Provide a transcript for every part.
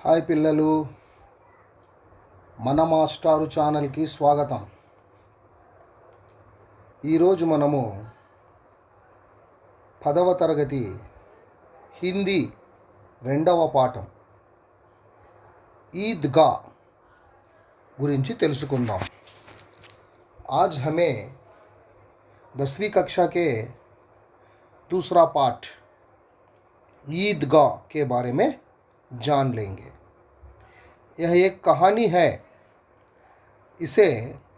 Hi పిల్లలు, మన మాస్టారు ఛానల్కి స్వాగతం. ఈరోజు మనము 10వ తరగతి హిందీ 2వ పాఠం ఈద్గా గురించి తెలుసుకుందాం. आज हमें 10वीं कक्षा के दूसरा पाठ ईदगाह के बारे में जान लेंगे. यह एक कहानी है. इसे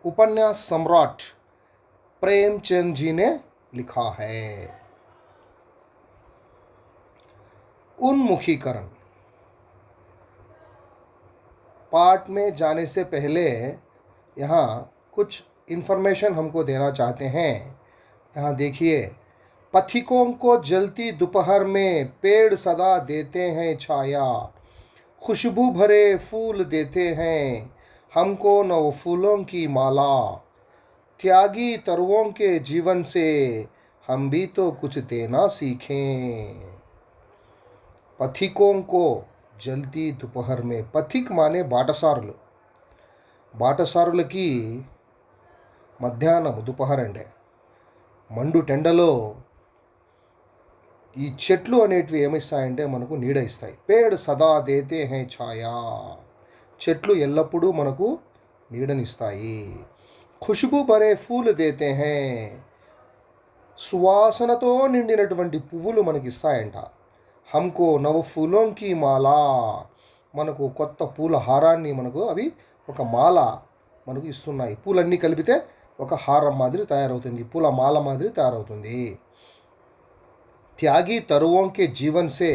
उपन्यास सम्राट प्रेमचंद जी ने लिखा है. उन्मुखीकरण. पाठ में जाने से पहले यहाँ कुछ इन्फॉर्मेशन हमको देना चाहते हैं. यहाँ देखिए, पथिकों को जलती दोपहर में पेड़ सदा देते हैं छाया, खुशबू भरे फूल देते हैं हमको नव फूलों की माला, त्यागी तरुओं के जीवन से हम भी तो कुछ देना सीखें. पथिकों को जलती दोपहर में. पथिक माने బాటసారులు. బాటసారులకి మధ్యాహ్నం దుపహర్ అంటే మండు టెండలో ఈ చెట్లు అనేటివి ఏమిస్తాయంటే మనకు నీడ ఇస్తాయి. పేడ్ సదా దేతే హే ఛాయా. చెట్లు ఎల్లప్పుడూ మనకు నీడనిస్తాయి. ఖుష్బూ భరే ఫూల్ దేతే హే. సువాసనతో నిండినటువంటి పువ్వులు మనకి ఇస్తాయంట. హమ్కో నవ ఫూలోంకి మాలా. మనకు కొత్త పూల హారాన్ని మనకు అవి ఒక మాల మనకు ఇస్తున్నాయి. పూలన్నీ కలిపితే ఒక హారం మాదిరి తయారవుతుంది, పూల మాల మాదిరి తయారవుతుంది. త్యాగి తరువోంకే జీవన్ సే.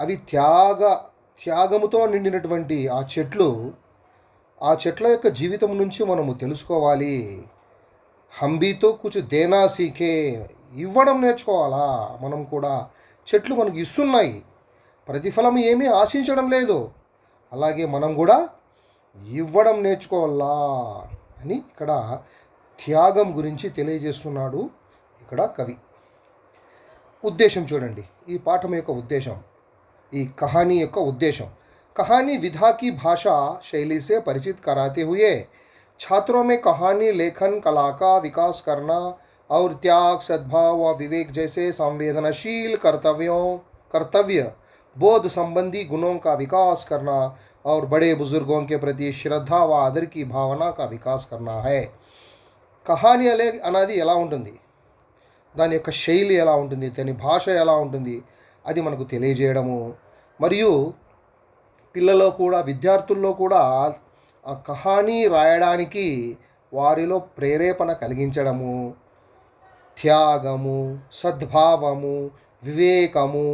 అవి త్యాగముతో నిండినటువంటి ఆ చెట్ల యొక్క జీవితం నుంచి మనము తెలుసుకోవాలి. హంబీతో కుచ్ దేనా సీఖే. ఇవ్వడం నేర్చుకోవాలా. మనం కూడా చెట్లు మనకు ఇస్తున్నాయి, ప్రతిఫలం ఏమీ ఆశించడం లేదు. అలాగే మనం కూడా ఇవ్వడం నేర్చుకోవాలా అని ఇక్కడ త్యాగం గురించి తెలియజేస్తున్నాడు ఇక్కడ కవి. ఉద్దేశం చూడండి, ఈ పాఠం యొక్క ఉద్దేశం, ఈ కహానీ యొక్క ఉద్దేశం. कहानी विधा की भाषा शैली से परिचित कराते हुए छात्रों में कहानी लेखन कला का विकास करना और त्याग, सद्भाव व विवेक जैसे संवेदनशील कर्तव्य बोध संबंधी गुणों का विकास करना और बड़े बुजुर्गों के प्रति श्रद्धा व आदर की भावना का विकास करना है. కహానీ అనేది ఎలా ఉంటుంది, దాని యొక్క శైలి ఎలా ఉంటుంది, దాని భాష ఎలా ఉంటుంది, అది మనకు తెలియజేయడము, మరియు పిల్లల్లో కూడా విద్యార్థుల్లో కూడా ఆ కహానీ రాయడానికి వారిలో ప్రేరేపణ కలిగించడము, త్యాగము, సద్భావము, వివేకము,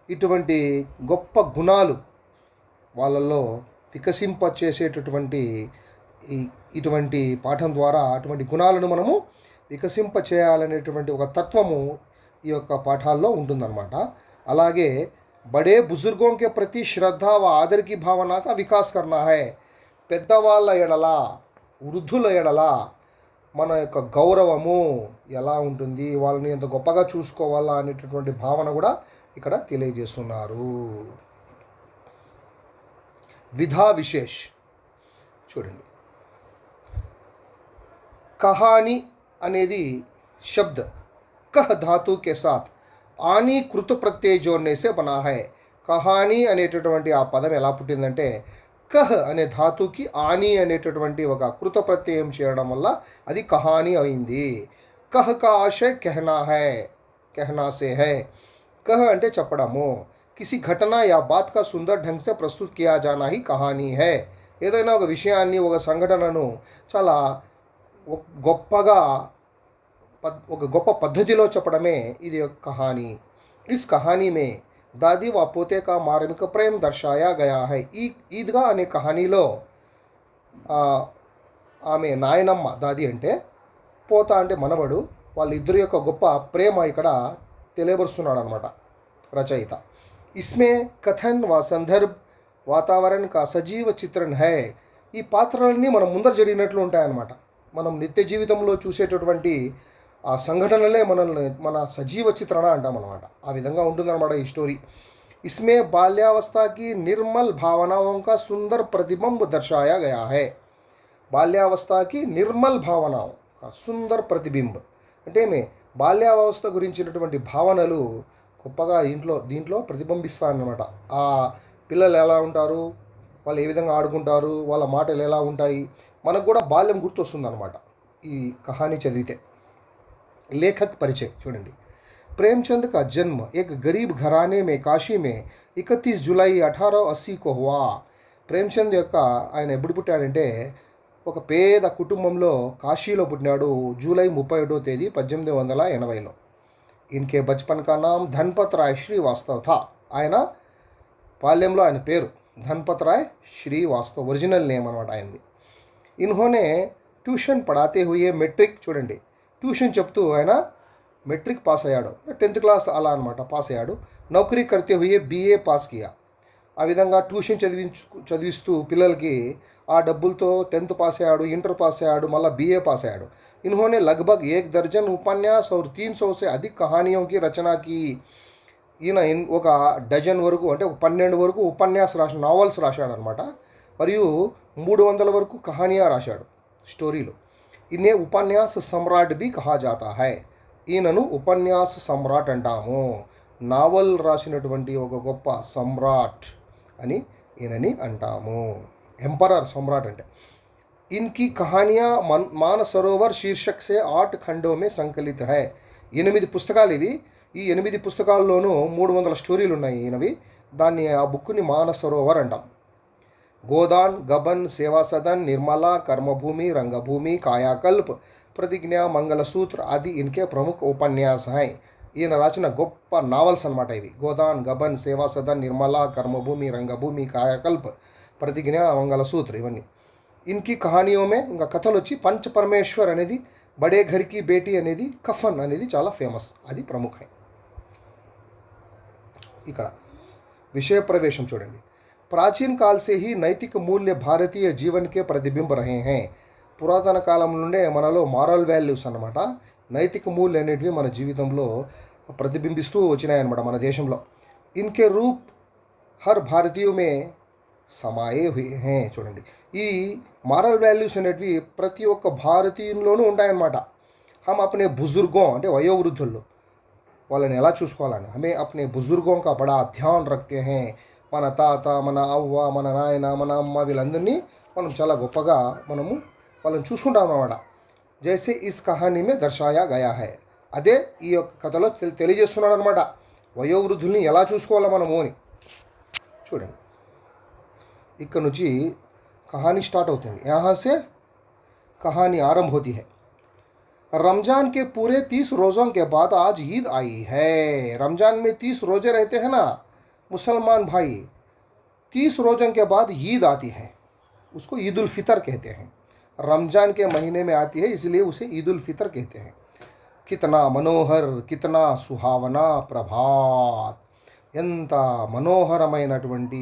ఇటువంటి గొప్ప గుణాలు వాళ్ళల్లో వికసింపచేసేటటువంటి ఇటువంటి పాఠం ద్వారా అటువంటి గుణాలను మనము వికసింపచేయాలనేటువంటి ఒక తత్వము ఈ యొక్క పాఠాల్లో ఉంటుందన్నమాట. అలాగే బడే బుజుర్గోం కే ప్రతి శ్రద్ధ వ ఆదర్ కి భావన కా వికాస్ కర్నా హై. పెద్దవాళ్ళ ఎడల, వృద్ధుల ఎడల మన యొక్క గౌరవము ఎలా ఉంటుంది, వాళ్ళని ఎంత గొప్పగా చూసుకోవాలా అనేటటువంటి భావన కూడా ఇక్కడ తెలియజేస్తున్నారు. విధా విశేష్ చూడండి. కహానీ అనేది శబ్ద కహ్ ధాతు కే సాత్ ఆని కృత ప్రత్యయ జోడ్నే సే బనా హై. కహానీ అనేటటువంటి ఆ పదం ఎలా పుట్టిందంటే కహ్ అనే ధాతుకి ఆని అనేటటువంటి ఒక కృత ప్రత్యయం చేయడం వల్ల అది కహానీ అయింది. కహ్ కా ఆశయ కెహనా హై, కెహనా సే హై. కహ్ అంటే చెప్పడము. కిసి ఘటన యా బాత్ కా సుందర్ ఢంగ్ సే ప్రస్తుత్ కియా జానా హీ కహానీ హై. ఏదైనా ఒక విషయాన్ని, ఒక సంఘటనను చాలా గొప్పగా ఒక గొప్ప పద్ధతిలో చెప్పడమే ఇది కహానీ. ఇస్ కహానీ మే దాది వ పోతే కా మార్మిక ప్రేమ్ దర్శాయా గయా హై. ఈ ఈద్గా అనే కహానీలో ఆమె నాయనమ్మ, దాది అంటే పోత అంటే మనవడు, వాళ్ళిద్దరి యొక్క గొప్ప ప్రేమ ఇక్కడ తెలియబరుస్తున్నాడు అనమాట రచయిత. ఇస్మే కథన్ వ సందర్భ్ వాతావరణ కా సజీవ చిత్రణ హై. ఈ పాత్రలన్నీ మనం ముందర జరిగినట్లు ఉంటాయన్నమాట. మనం నిత్య జీవితంలో చూసేటటువంటి ఆ సంఘటనలే మన సజీవ చిత్రణ అంటాం అనమాట. ఆ విధంగా ఉంటుందన్నమాట ఈ స్టోరీ. इसमें बाल्यावस्था की निर्मल भावनाओं का सुंदर प्रतिबिंब दर्शाया गया है. బాల్యావస్థ కి నిర్మల్ భావనాం సుందర్ ప్రతిబింబ్ అంటే బాల్యావస్థ గురించినటువంటి భావనలు గొప్పగా దీంట్లో ప్రతిబింబిస్తాయన్నమాట. ఆ పిల్లలు ఎలా ఉంటారు, వాళ్ళు ఏ విధంగా ఆడుకుంటారు, వాళ్ళ మాటలు ఎలా ఉంటాయి, మనకు కూడా బాల్యం గుర్తొస్తుందన్నమాట ఈ కహానీ చదివితే. लेखक परिचय చూడండి. प्रेमचंद का जन्म एक गरीब घराने में काशी में 31 जुलाई 1880 को हुआ. ప్రేమ్చంద్ యొక్క ఆయన ఎప్పుడు పుట్టాడంటే ఒక పేద కుటుంబంలో కాశీలో పుట్టినాడు. జూలై 31వ తేదీ 1880లో. ఇన్కే బచ్పన్ కా నామ్ ధన్పత్ రాయ్ శ్రీవాస్తవ్ థా. ఆయన బాల్యంలో ఆయన పేరు ధన్పత్ రాయ్ శ్రీవాస్తవ్, ఒరిజినల్ నేమ్ అనమాట ఆయనది. ఇన్హోనే ట్యూషన్ పడాతే హుయే మెట్రిక్ చూడండి, ట్యూషన్ చెప్తూ ఆయన మెట్రిక్ పాస్ అయ్యాడు, 10th క్లాస్ అలా అనమాట పాస్ అయ్యాడు. నౌకరీ కర్తే హుయే బిఏ పాస్ కియా. ఆ విధంగా ట్యూషన్ చదివిస్తూ పిల్లలకి ఆ డబ్బులతో 10th పాస్ అయ్యాడు, ఇంటర్ పాస్ అయ్యాడు, మళ్ళీ బిఏ పాస్ అయ్యాడు. इन्होंने लगभग 1 दर्जन उपन्यास और 300 से अधिक कहानियों की रचना की. ఈయన ఒక డజన్ వరకు అంటే ఒక 12 వరకు ఉపన్యాస నావల్స్ రాశాడు అనమాట. మరియు 300 వరకు కహానియా రాశాడు, స్టోరీలు. ఇన్నే ఉపన్యాస సమ్రాట్ బి కహా జాతా హై. ఈయనను ఉపన్యాస సమ్రాట్ అంటాము. నావల్ రాసినటువంటి ఒక గొప్ప సమ్రాట్ అని ఈయనని అంటాము. ఎంపరర్ సమ్రాట్ అంటే. इनकी कहानियाँ मानसरोवर शीर्षक से 8 खंडों में संकलित है. 8 పుస్తకాలు ఇవి. ఈ 8 పుస్తకాల్లోనూ 300 స్టోరీలు ఉన్నాయి ఈయనవి. దాన్ని ఆ బుక్ని మానసరోవర్ అంటాం. గోదాన్, గబన్, సేవా సదన్, నిర్మలా, కర్మభూమి, రంగభూమి, కాయాకల్ప్, ప్రతిజ్ఞా, మంగళసూత్ర ఆది ఇన్కే ప్రముఖ ఉపన్యాస హై. ఈయన రాసిన గొప్ప నావల్స్ అనమాట ఇవి. గోదాన్, గబన్, సేవా సదన్, నిర్మలా, కర్మభూమి, రంగభూమి, కాయాకల్ప్, ప్రతిజ్ఞా, మంగళసూత్ర ఇవన్నీ. ఇన్కి కహానియోమే ఇంకా కథలు వచ్చి పంచ పరమేశ్వర్ అనేది, బడే ఘర్కి బేటీ అనేది, కఫన్ అనేది చాలా ఫేమస్, అది ప్రముఖ. ఇక్కడ విషయ ప్రవేశం చూడండి. ప్రాచీన కాల్ సే హీ నైతిక మూల్య భారతీయ జీవన్కే ప్రతిబింబ రహే హే. పురాతన కాలం నుండే మనలో మారల్ వాల్యూస్ అన్నమాట, నైతిక మూల్య అనేటివి మన జీవితంలో ప్రతిబింబిస్తూ వచ్చినాయన్నమాట మన దేశంలో. ఇన్కే రూప్ హర్ భారతీయుమే సమాయే హే. చూడండి, ఈ మారల్ వాల్యూస్ అనేటివి ప్రతి ఒక్క భారతీయుల్లోనూ ఉంటాయన్నమాట. హమ్ అప్నే బుజుర్గోं అంటే వయోవృద్ధుల్లో వాళ్ళని ఎలా చూసుకోవాలని హమే అప్నే బుజుర్గోं కా బడా ధ్యాన్ రఖతే హే. మన తాత, మన అవ్వ, మన నాయన, మన అమ్మ వీళ్ళందరినీ మనం చాలా గొప్పగా వాళ్ళని చూసుకుంటాం అన్నమాట. జైసే ఇస్ కహానీ మే దర్శాయా గయా హై. అదే ఈ యొక్క కథలో తెలియజేస్తున్నాడు అనమాట, వయోవృద్ధుల్ని ఎలా చూసుకోవాలా మనము అని. చూడండి, ఇక్కడ నుంచి कहानी स्टार्ट होती है. यहाँ से कहानी आरंभ होती है. रमज़ान के पूरे 30 रोज़ों के बाद आज ईद आई है. रमज़ान में 30 रोज़े रहते हैं ना मुसलमान भाई, 30 रोज़ों के बाद ईद आती है, उसको ईद उल फितर कहते हैं. रमज़ान के महीने में आती है, इसलिए उसे ईद उल फितर कहते हैं. कितना मनोहर, कितना सुहावना प्रभात. ఎంత మనోహరమైనటువంటి,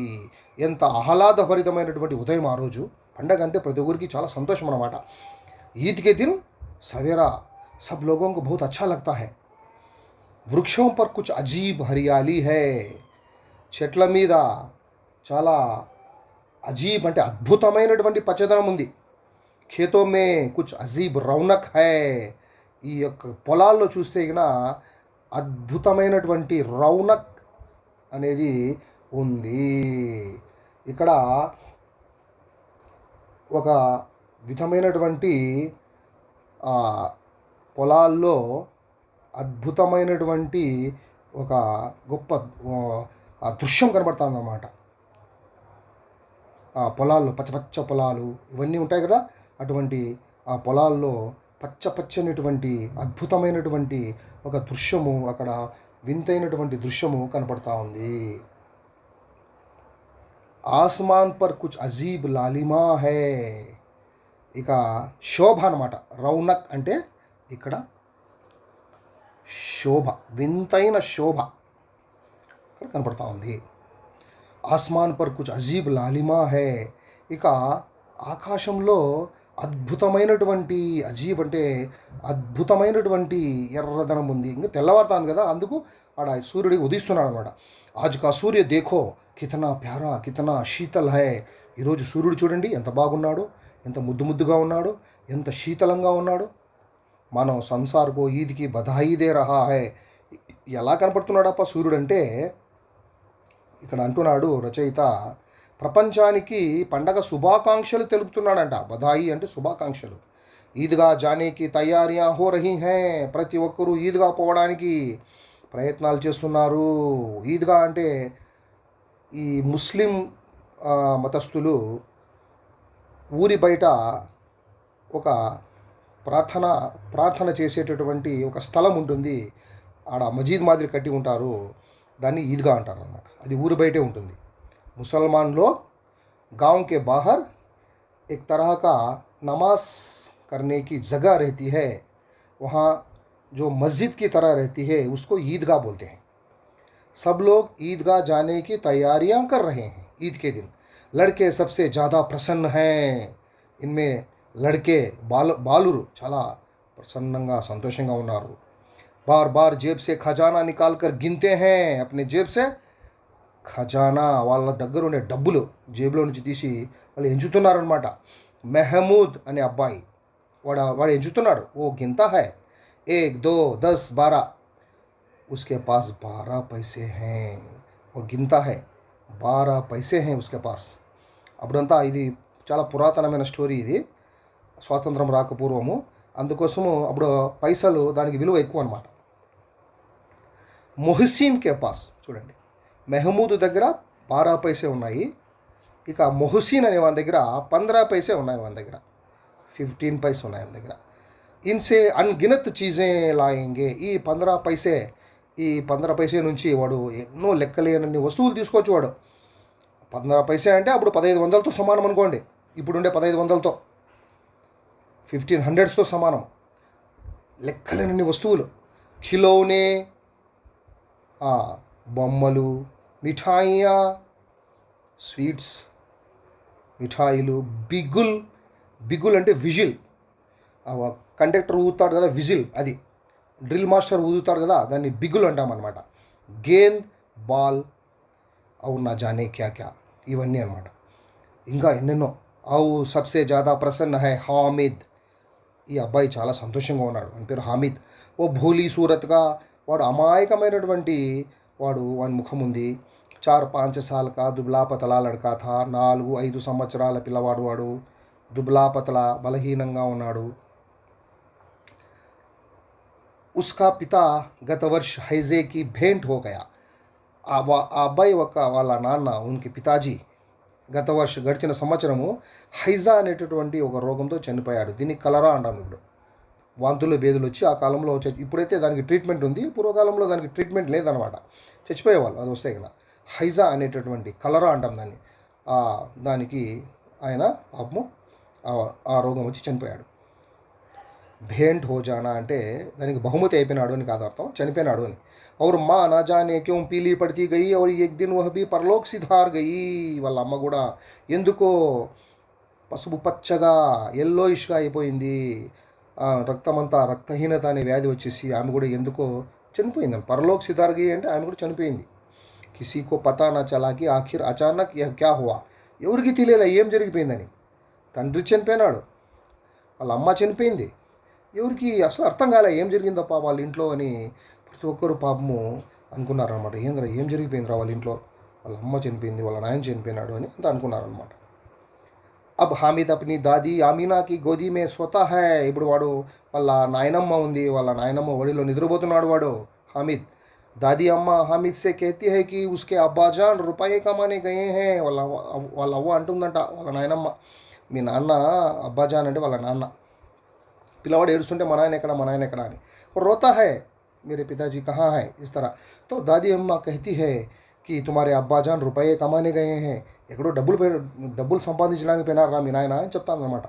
ఎంత ఆహ్లాదభరితమైనటువంటి ఉదయం ఆ రోజు. పండగ అంటే ప్రతి ఒక్కరికి చాలా సంతోషం అన్నమాట. ईद के दिन सवेरा सब लोगों को बहुत अच्छा लगता है. वृक्षों पर कुछ अजीब हरियाली है. చెట్ల మీద చాలా అజీబ్ అంటే అద్భుతమైనటువంటి పచ్చదనం ఉంది. ఖేతో మే కుచ్ అజీబ్ రౌనక్ హై. ఈ యొక్క పొలాల్లో చూస్తే ఇక అద్భుతమైనటువంటి రౌనక్ అనేది ఉంది. ఇక్కడ ఒక విధమైనటువంటి పొలాల్లో అద్భుతమైనటువంటి ఒక గొప్ప దృశ్యం కనబడుతుందన్నమాట. ఆ పొలాల్లో పచ్చ పొలాలు ఇవన్నీ ఉంటాయి కదా, అటువంటి ఆ పొలాల్లో పచ్చనిటువంటి అద్భుతమైనటువంటి ఒక దృశ్యము, అక్కడ వింతైనటువంటి దృశ్యము కనపడతా ఉంది. ఆస్మాన్ పర్ కుచ్ అజీబ్ లాలిమా హై. ఇక శోభ అనమాట. రౌనక్ అంటే ఇక్కడ శోభ, వింతైన శోభ ఇక్కడ కనపడతా ఉంది. ఆస్మాన్ పర్ కుచ్ అజీబ్ లాలిమా హై. ఇక ఆకాశంలో అద్భుతమైనటువంటి అజీబ్ అంటే అద్భుతమైనటువంటి ఎర్రదనం ఉంది. ఇంకా తెల్లవారుతుంది కదా, అందుకు ఆడ సూర్యుడి ఉదయిస్తున్నాడు అనమాట. ఆజ్ కా సూర్య దేఖో కితనా ప్యారా కితనా శీతల్ హై. ఈరోజు సూర్యుడు చూడండి ఎంత బాగున్నాడు, ఎంత ముద్దు ముద్దుగా ఉన్నాడు, ఎంత శీతలంగా ఉన్నాడు. మనం సంసార్కో ఈద్కి బధాయి దే రహా హై. ఎలా కనపడుతున్నాడప్ప సూర్యుడు అంటే, ఇక్కడ అంటున్నాడు రచయిత, ప్రపంచానికి పండగ శుభాకాంక్షలు తెలుపుతున్నాడంట. బధాయి అంటే శుభాకాంక్షలు. ఈద్గా జానేకి తయారియా హో రహీ హై. ప్రతి ఒక్కరూ ఈద్గా పోవడానికి ప్రయత్నాలు చేస్తున్నారు. ఈద్గా అంటే ఈ ముస్లిం మతస్థులు ఊరి బయట ఒక ప్రార్థన చేసేటటువంటి ఒక స్థలం ఉంటుంది. ఆడ మజీద్ మాదిరి కట్టి ఉంటారు, దాన్ని ఈద్గా అంటారు అన్నమాట. అది ఊరి బయటే ఉంటుంది. मुसलमान लोग गांव के बाहर एक तरह का नमाज करने की जगह रहती है, वहाँ जो मस्जिद की तरह रहती है उसको ईदगाह बोलते हैं. सब लोग ईदगाह जाने की तैयारियां कर रहे हैं. ईद के दिन लड़के सबसे ज़्यादा प्रसन्न हैं. इनमें लड़के बालुरु చాలా ప్రసన్నంగా సంతోషంగా ఉన్నారు. बार बार जेब से खजाना निकाल कर गिनते हैं. अपने जेब से ఖజానా వాళ్ళ దగ్గర ఉండే డబ్బులు జేబులో నుంచి తీసి వాళ్ళు ఎంచుతున్నారనమాట. మెహమూద్ అనే అబ్బాయి వాడు ఎంచుతున్నాడు. ఓ గింతా హై 1 2 10 12 उसके पास 12 पैसे हैं. ఓ గింతా హై 12 पैसे हैं उसके पास. అప్పుడంతా ఇది చాలా పురాతనమైన స్టోరీ, ఇది స్వాతంత్రం రాకపూర్వము. అందుకోసము అప్పుడు పైసలు దానికి విలువ ఎక్కువ అనమాట. మొహసిన్ కే పాస్ చూడండి, మెహమూద్ దగ్గర 12 పైసే ఉన్నాయి. ఇక మొహసిన్ అనే వాని దగ్గర 15 పైసే ఉన్నాయి, వాని దగ్గర 15 పైసే ఉన్నాయి వాని దగ్గర. ఇన్సే అన్గినత్ చీజే లాయేంగే. ఈ 15 పైసే నుంచి వాడు ఎన్నో లెక్కలేనన్ని వస్తువులు తీసుకోవచ్చు. వాడు 15 పైసే అంటే అప్పుడు 1500తో సమానం అనుకోండి. ఇప్పుడుండే 1500తో 1500తో సమానం. లెక్కలేనన్ని వస్తువులు, ఖిలౌనే, బొమ్మలు, మిఠాయియా, స్వీట్స్, మిఠాయిలు, బిగుల్ అంటే విజిల్. కండక్టర్ ఊదుతాడు కదా విజిల్, అది డ్రిల్ మాస్టర్ ఊదుతాడు కదా, దాన్ని బిగుల్ అంటామన్నమాట. గేంద్, బాల్, అవును నా జానే క్యా క్యా, ఇవన్నీ అనమాట. ఇంకా ఎన్నెన్నో. అవు సబ్సే జ్యాదా ప్రసన్న హై హామిద్. ఈ అబ్బాయి చాలా సంతోషంగా ఉన్నాడు, అని పేరు హామిద్. ఓ భోలీ సూరత్గా, వాడు అమాయకమైనటువంటి వాడు, వాని ముఖం ఉంది. 4-5 साल का దుబ్లా పతలా లడ్కా థా. 4-5 సంవత్సరాల పిల్లవాడు వాడు, దుబ్లా పతలా, బలహీనంగా ఉన్నాడు. ఉస్కా పితా గత వర్ష హైజేకి భేంట్ హో గయా. ఆ అబ్బాయి వాళ్ళ నాన్న ఉనికి పితాజీ గడిచిన సంవత్సరము హైజా అనేటటువంటి ఒక రోగంతో చనిపోయాడు. దీన్ని కలరా అంటాం. ఇప్పుడు వాంతులు బేదులు వచ్చి ఆ కాలంలో ఇప్పుడైతే దానికి ట్రీట్మెంట్ ఉంది, పూర్వకాలంలో దానికి ట్రీట్మెంట్ లేదనమాట. చచ్చిపోయేవాళ్ళు అది వస్తే కదా. హైజా అనేటటువంటి కలరా అంటాం దాన్ని. దానికి ఆయన పాపము ఆ రోగం వచ్చి చనిపోయాడు. भेंट हो जाना అంటే దానికి బహుమతి అయిపోయినాడు అని కాదు అర్థం, చనిపోయినాడు అని. और माँ ना जाने क्यों पीली पड़ती गई और एक दिन वह भी परलोक सिधार गई. వాళ్ళ అమ్మ కూడా ఎందుకో పసుపు పచ్చగా ఎల్లోయిష్గా అయిపోయింది. రక్తమంతా రక్తహీనత అనే వ్యాధి వచ్చేసి ఆమె కూడా ఎందుకో చనిపోయింది. పరలోక్ సిధార్ గయి అంటే ఆమె కూడా చనిపోయింది. కిసీకో పతా నా చలాకి ఆఖిర్ అచానక్ యహ్ క్యా హువా. ఎవరికి తెలియలే ఏం జరిగిపోయిందని. తండ్రి చనిపోయినాడు, వాళ్ళ అమ్మ చనిపోయింది, ఎవరికి అసలు అర్థం కాలే ఏం జరిగిందప్ప వాళ్ళ ఇంట్లో అని ప్రతి ఒక్కరు పాపము అనుకున్నారనమాట. ఏం జరిగిపోయిందిరా వాళ్ళ ఇంట్లో, వాళ్ళ అమ్మ చనిపోయింది, వాళ్ళ నాయన చనిపోయినాడు అని అంత అనుకున్నారనమాట. అబ్ హామిద్ అప్ని దాది ఆమీనాకి గోదీ మే సోతా హై. ఇప్పుడు వాడు వాళ్ళ నాయనమ్మ ఉంది, వాళ్ళ నాయనమ్మ ఒడిలో నిద్రపోతున్నాడు వాడు హామిద్. దాदी అమ్మ హామిద్ సే कहती है कि उसके अब्बाजान रुपये कमाने गए हैं. వాళ్ళ అవ్వ అంటుందంట వాళ్ళ నాయనమ్మ, మీ నాన్న అబ్బాజాన్ అంటే వాళ్ళ నాన్న. పిల్లవాడు ఏడుస్తుంటే మా నాయన ఎక్కడ అని. రోతా హై मेरे पिताजी कहाँ है इस तरह. तो दादी अम्मा कहती है कि तुम्हारे अब्बाजान रुपये कमाने गए हैं. ఎక్కడో డబ్బులు సంపాదించడానికి పోయినారా మీ నాయన అని చెప్తాను అనమాట.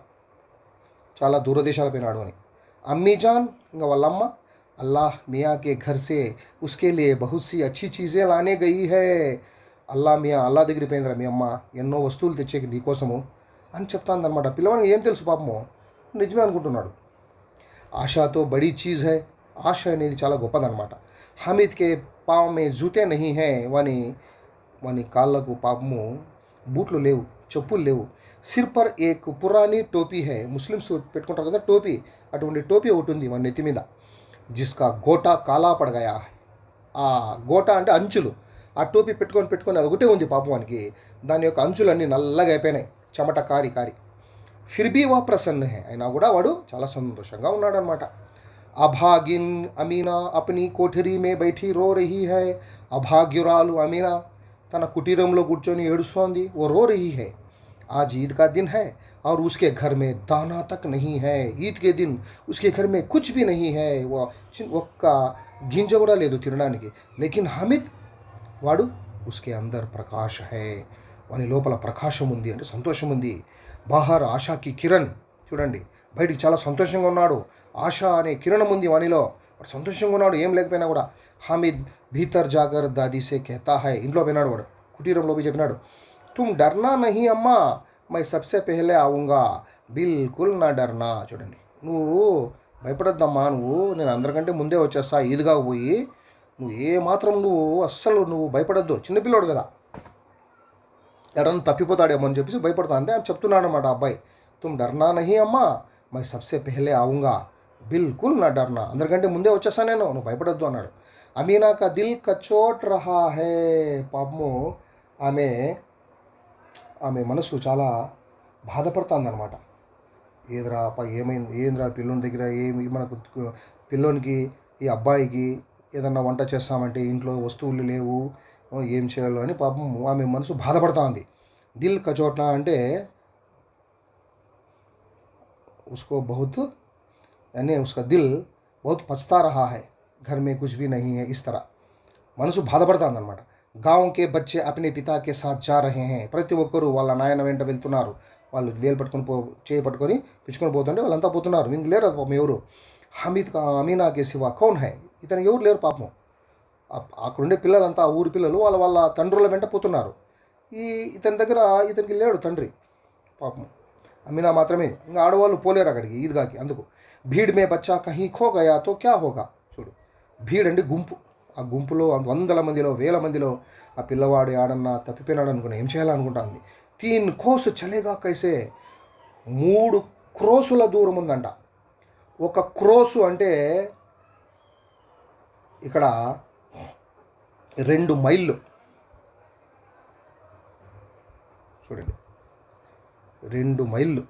చాలా దూరదేశాలు పోయినాడు అని. అమ్మీజాన్ ఇంకా వాళ్ళమ్మ, అల్లాహ్ మియా కే ఘర్ సే ఉస్కే లియే బహుత్ సి అచ్చి చీజే లానే గయి హై. అల్లా దగ్గరికి పోయిందిరా మీ అమ్మ ఎన్నో వస్తువులు తెచ్చేకి నీకోసము అని చెప్తాను అనమాట. పిల్లవాడికి ఏం తెలుసు పాపము, నిజమే అనుకుంటున్నాడు. ఆశాతో బడీ చీజ్ హై, ఆశ అనేది చాలా గొప్పదన్నమాట. హమీద్కే పావ్ మే జూతే నహీ హై, వాని వాని కాళ్ళకు పాపము బూట్లు లేవు, చెప్పులు లేవు. సిర్ పర్ ఏక్ పురానీ టోపీ హై, ముస్లిమ్స్ పెట్టుకుంటారు కదా టోపీ, అటువంటి టోపీ ఒకటి ఉంది మన నెత్తి మీద. జిస్కా గోటా కాలా పడగాయా, ఆ గోటా అంటే అంచులు, ఆ టోపీ పెట్టుకొని అది ఒకటే ఉంది పాపం వానికి, దాని యొక్క అంచులన్నీ నల్లగా అయిపోయినాయి, చెమట కారి కారి. ఫిర్ భీ వా ప్రసన్న హై, అయినా కూడా వాడు చాలా సంతోషంగా ఉన్నాడనమాట. అభాగిన్ అమీనా అప్నీ కోఠరీ మే బైఠీ రో రహీ హై, అభాగ్యురాలు అమీనా తన కుటీరంలో కూర్చొని ఏడుస్తోంది. ఓ రో రహీ హై. आज ईद का दिन है और उसके घर में दाना तक नहीं है. ईद के दिन उसके घर में कुछ भी नहीं है, वो ఒక్క గింజ కూడా లేదు తినడానికి. లేకిన్ హమీద్ వాడు ఉస్కే అందర్ ప్రకాష్ హై, వాని లోపల ప్రకాశం ఉంది అంటే సంతోషం ఉంది. బాహర్ ఆశాకి కిరణ్, చూడండి బయటికి చాలా సంతోషంగా ఉన్నాడు, ఆశ అనే కిరణం ఉంది వానిలో, వాడు సంతోషంగా ఉన్నాడు ఏం లేకపోయినా కూడా. హమీద్ భీతర్ జాగర్ దాదీసే కెహతా హై, ఇంట్లో పోయినాడు వాడు, కుటీరంలో పోయి చెప్పినాడు, తుమ్ డర్నా నహీ అమ్మా, మై సబ్సే పెహలే ఆవుంగా, బిల్కుల్ నా డర్నా. చూడండి, నువ్వు భయపడొద్దమ్మా, నేను అందరికంటే ముందే వచ్చేస్తా ఈద్గా పోయి, నువ్వు ఏ మాత్రం అస్సలు భయపడొద్దు, చిన్నపిల్లోడు కదా, ఎడన్నా తప్పిపోతాడేమో అని చెప్పేసి భయపడతా అంటే ఆయన చెప్తున్నాడు అనమాట అబ్బాయి. తుమ్ డర్నా నహీ అమ్మా, మై సబ్సే పెహలే ఆవుంగా, బిల్కుల్ నా డర్నా, అందరికంటే ముందే వచ్చేస్తా నేను, నువ్వు భయపడొద్దు అన్నాడు. అమీనా కా దిల్ కచోట్ రహా హే, పాపము ఆమె మనసు చాలా బాధపడుతుందన్నమాట. ఏదిరా ఏమైంది, ఏంద్రా పిల్లోని దగ్గర ఏమి, మనకు పిల్లోనికి ఈ అబ్బాయికి ఏదన్నా వంట చేస్తామంటే ఇంట్లో వస్తువులు లేవు, ఏం చేయాలో అని పాపం ఆమె మనసు బాధపడుతూ ఉంది. దిల్ కచోట్నా అంటే उसको बहुत यानी उसका दिल बहुत पछता रहा है, घर में कुछ भी नहीं है, इस तरह మనసు బాధపడుతుందన్నమాట. గాంవ్ కే బచ్చే అప్నే పితా కే సాత్ జా రహే హై, ప్రతి ఒక్కరూ వాళ్ళ నాయన వెంట వెళ్తున్నారు, వాళ్ళు వేలు పట్టుకొని చేయి పట్టుకొని పిచ్చుకొని పోతుంటే వాళ్ళంతా పోతున్నారు, ఇంక లేరు పాపం ఎవరు. హమీద్ కా అమీనా కే సివా కౌన్ హై, ఇతనికి ఎవరు లేరు పాపం. అక్కడుండే పిల్లలంతా ఊరి పిల్లలు వాళ్ళ వాళ్ళ తండ్రుల వెంట పోతున్నారు. ఇతని దగ్గర ఇతనికి లేడు తండ్రి పాపం, అమీనా మాత్రమే, ఇంకా ఆడవాళ్ళు పోలేరు అక్కడికి ఈద్గాకి. అందుకు భీడ్ మే బచ్చా కహీ ఖో గయా తో క్యా హోగా. చూడు, భీడ్ అంటే గుంపు, ఆ గుంపులో వందల మందిలో వేల మందిలో ఆ పిల్లవాడు ఆడన్నా తప్పిపోయినాడు అనుకున్నా ఏం చేయాలనుకుంటుంది. 3 కోస్ చలేగా కైసే, 3 క్రోసుల దూరం ఉందంట. ఒక క్రోసు అంటే ఇక్కడ 2 మైళ్ళు, చూడండి 2 మైళ్ళు,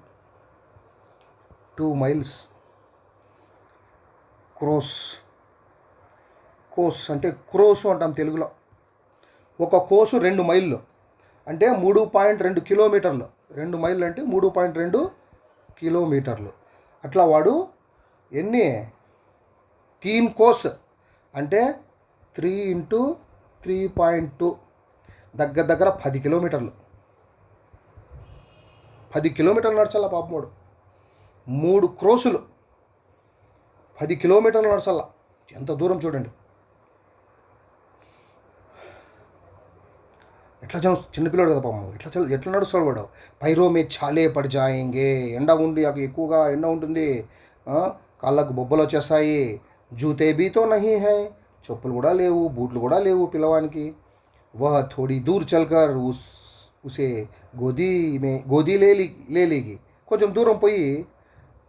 2 మైల్స్. కోస్ అంటే క్రోసు అంటాం తెలుగులో. ఒక కోసు 2 మైళ్ళు అంటే 3.2 కిలోమీటర్లు. 2 మైళ్ళు అంటే 3.2 కిలోమీటర్లు. అట్లా వాడు ఎన్ని 3 కోస్ అంటే 3 × 3.2 దగ్గర 10 కిలోమీటర్లు. 10 కిలోమీటర్లు నడచాల పాపం వాడు. 3 క్రోసులు 10 కిలోమీటర్లు నడచాల, ఎంత దూరం చూడండి. ఎట్లా చిన్నపిల్లాడు కదా పాపం, ఎట్లా నడుస్తాడు వాడు. పైరో మే ఛాలే పడి జాయేంగే, ఎండ ఉండి అక్కడ ఎక్కువగా ఎండ ఉంటుంది, కాళ్ళకు బొబ్బలు వచ్చేస్తాయి. జూతే బీతో నహీ హై, చెప్పులు కూడా లేవు, బూట్లు కూడా లేవు పిల్లవానికి. వహ థోడీ దూర్ చల్కర్ ఉసే గోదీ లేలేగి, కొంచెం దూరం పోయి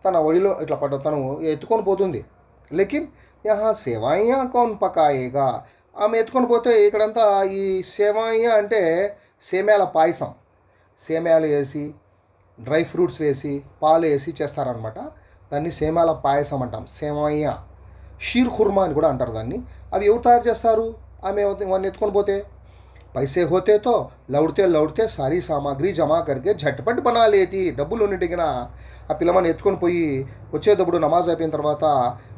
తన ఒడిలో ఇట్లా తను ఎత్తుకొని పోతుంది. లేకిన్ యహా సేవాయియా కౌన్ పకాయేగా, ఆమె ఎత్తుకొని పోతే ఇక్కడంతా ఈ సేవాయియా అంటే సేమ్యాల పాయసం, సేమ్యాలు వేసి డ్రై ఫ్రూట్స్ వేసి పాలు వేసి చేస్తారనమాట, దాన్ని సేమ్యాల పాయసం అంటాం, సేవాయియా. షీర్ ఖుర్మా అని కూడా అంటారు దాన్ని. అవి ఎవరు తయారు చేస్తారు, ఆమె వాడిని ఎత్తుకొని పోతే. पैसे होते तो లౌడితే సారీ సామాగ్రి జమా కరికే झटपट బనా లేతి. డబ్బులు ఉన్నట్టుగా ఆ పిల్లమని ఎత్తుకొని పోయి వచ్చేటప్పుడు నమాజ్ అయిపోయిన తర్వాత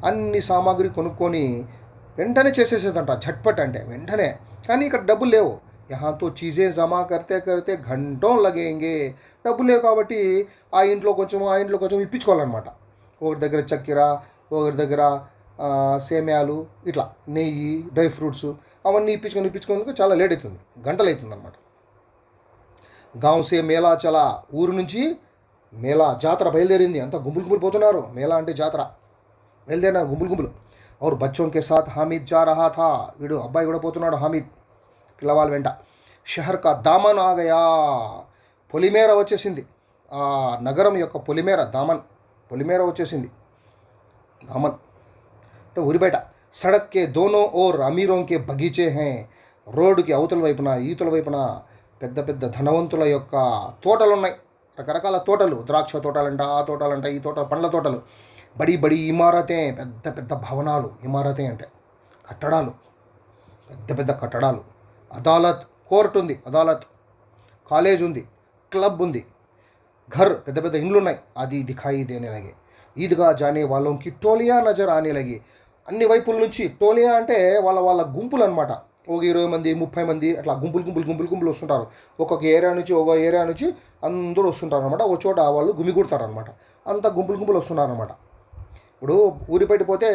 అన్ని సామాగ్రి కొనుక్కొని వెంటనే చేసేసేదంట. झटपट అంటే వెంటనే. కానీ ఇక్కడ డబ్బులు లేవు. యహాతో చీజే జమా కరితే గంటో లగేంగే. డబ్బులు లేవు కాబట్టి ఆ ఇంట్లో కొంచెం ఇప్పించుకోవాలన్నమాట. ఒకరి దగ్గర చక్కెర, ఒకరి దగ్గర సేమ్యాలు, ఇట్లా నెయ్యి, డ్రై ఫ్రూట్స్ అవన్నీ ఇప్పించుకొని చాలా లేట్ అవుతుంది, గంటలు అవుతుంది అనమాట. గాంసే మేళా చలా, ఊరు నుంచి మేళా జాతర బయలుదేరింది, అంతా గుంపులు గుంపులు పోతున్నారు. మేళా అంటే జాతర, బయలుదేరినారు గుంపులు గుంపులు. और बच्चों के साथ हामिद जा रहा था, వీడు అబ్బాయి కూడా పోతున్నాడు హామిద్ పిల్లవాళ్ళ వెంట. షహర్ కా దామన్ ఆ గయా, పొలిమేర వచ్చేసింది, ఆ నగరం యొక్క పొలిమేర, దామన్ పొలిమేర వచ్చేసింది. దామన్ అంటే ఊరి బయట. సడక్ కే దోనో ఓర్ అమీరోం కే బగీచే హే, రోడ్డుకి అవతల వైపున ఈతుల వైపున పెద్ద పెద్ద ధనవంతుల యొక్క తోటలు ఉన్నాయి, రకరకాల తోటలు, ద్రాక్ష తోటలంట, ఆ తోటలంట, ఈ తోట, పండ్ల తోటలు. బడి బడి ఇమారతే, పెద్ద పెద్ద భవనాలు, ఇమారతే అంటే కట్టడాలు, పెద్ద పెద్ద కట్టడాలు. అదాలత్, కోర్టు ఉంది, అదాలత్. కాలేజ్ ఉంది, క్లబ్ ఉంది. घर, పెద్ద పెద్ద ఇండ్లు ఉన్నాయి. అది దిఖాయి దేనే లగే. ఈద్గా జానే వాళ్ళకి టోలియా నజర్ ఆనే లగి, అన్ని వైపుల నుంచి. టోలియా అంటే వాళ్ళ వాళ్ళ గుంపులు అనమాట. ఒక 20 మంది 30 మంది అట్లా గుంపులు గుంపులు గుంపులు గుంపులు వస్తుంటారు. ఒక్కొక్క ఏరియా నుంచి అందరూ వస్తుంటారు అనమాట. ఒక చోట వాళ్ళు గుమిగూడతారు అనమాట. అంత గుంపులు గుంపులు వస్తున్నారు అనమాట. ఇప్పుడు ఊరి బయట పోతే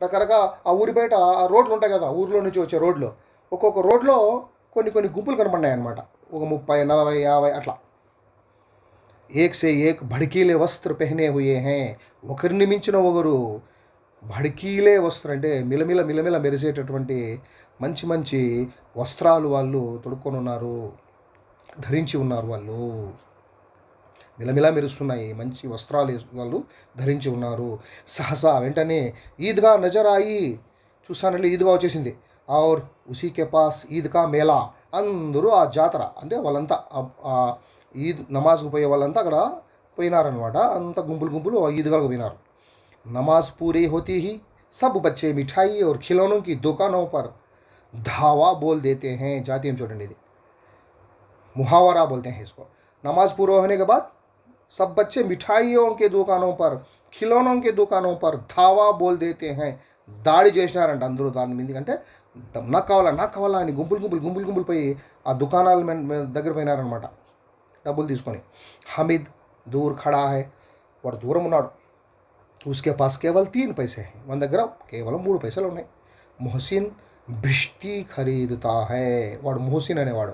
రకరకాల ఆ ఊరి బయట ఆ రోడ్లు ఉంటాయి కదా, ఊరిలో నుంచి వచ్చే రోడ్లు, ఒక్కొక్క రోడ్లో కొన్ని కొన్ని గుంపులు కనపడినాయి అనమాట. ఒక 30, 40, 50 అట్లా. ఏక్ సే ఏక్ భడికీలే వస్త్ర పెహనే హుయే హే, ఒకరిని మించిన ఒకరు భడికీలే వస్త్ర అంటే మిలమిల మిలమిల మెరిసేటటువంటి మంచి మంచి వస్త్రాలు వాళ్ళు తొడుక్కొని ఉన్నారు, ధరించి ఉన్నారు. వాళ్ళు మిలమిలా మెరుస్తున్నాయి, మంచి వస్త్రాలు వాళ్ళు ధరించి ఉన్నారు. సహసా వెంటనే ఈద్గా నజరాయి, చూస్తానంటే ఈద్గా వచ్చేసింది. ఔర్ ఉసీ కే పాస్ ఈద్గా మేళా, అందరూ ఆ జాతర అంటే వాళ్ళంతా ఈద్ నమాజ్కు పోయే వాళ్ళంతా అక్కడ పోయినారనమాట. అంత గుంపులు గుంపులు ఈద్గాకు పోయినారు. నమాజ్ పూరీ హోతీ హీ సబ్ బచ్చే మిఠాయి और खिलौनों की दुकानों पर धावा बोल देते हैं. जाती हम చూడండి, ఇది मुहावरा बोलते हैं इसको. नमाज पूरा होने के बाद सब बच्चे मिठाइयों के दुकानों पर, खिलौनों के दुकानों पर धावा बोल देते हैं. దాడి చేసినారంట అందరూ దాని మీద. అంటే నాకు కావాలా అని గుంపులు గుంపులు గుంపులు గుంపులు పోయి ఆ దుకాణాల దగ్గర పోయినారనమాట డబ్బులు తీసుకొని. హమీద్ దూర్ ఖడా హై, వాడు దూరం ఉన్నాడు. उसके पास केवल 3 पैसे हैं, మన దగ్గర కేవలం 3 పైసలు ఉన్నాయి. మొహసిన్ భిష్టి ఖరీదుతా హై, వాడు మొహసిన్ అనేవాడు.